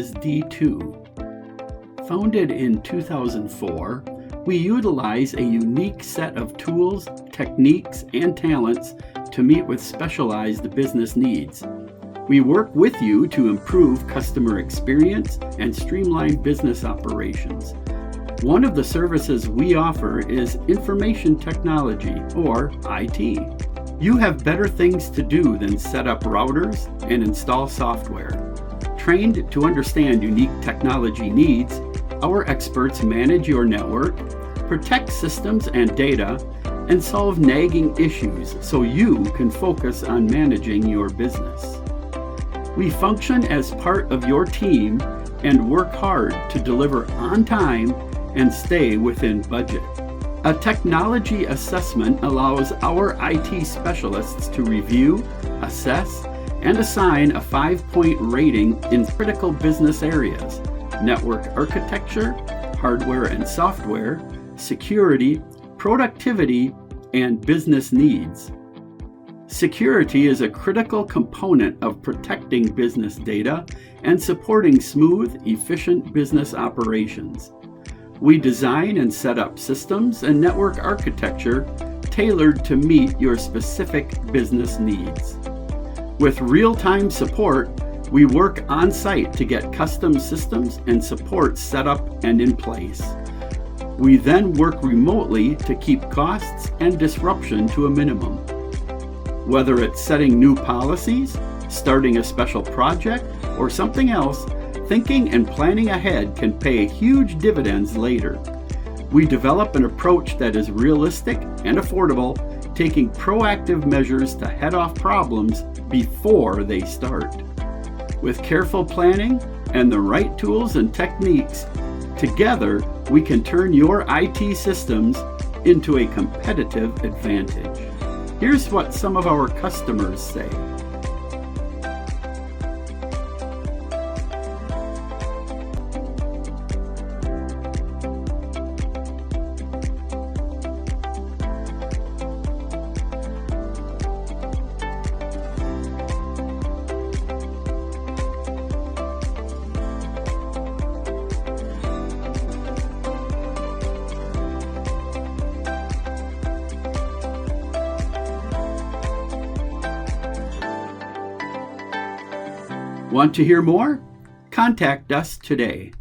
is D2. Founded in 2004, we utilize a unique set of tools, techniques, and talents to meet with specialized business needs. We work with you to improve customer experience and streamline business operations. One of the services we offer is information technology, or IT. You have better things to do than set up routers and install software. Trained to understand unique technology needs, our experts manage your network, protect systems and data, and solve nagging issues so you can focus on managing your business. We function as part of your team and work hard to deliver on time and stay within budget. A technology assessment allows our IT specialists to review, assess, and assign a 5-point rating in critical business areas: network architecture, hardware and software, security, productivity, and business needs. Security is a critical component of protecting business data and supporting smooth, efficient business operations. We design and set up systems and network architecture tailored to meet your specific business needs. With real-time support, we work on-site to get custom systems and support set up and in place. We then work remotely to keep costs and disruption to a minimum. Whether it's setting new policies, starting a special project, or something else, thinking and planning ahead can pay huge dividends later. We develop an approach that is realistic and affordable, taking proactive measures to head off problems before they start. With careful planning and the right tools and techniques, together we can turn your IT systems into a competitive advantage. Here's what some of our customers say. Want to hear more? Contact us today.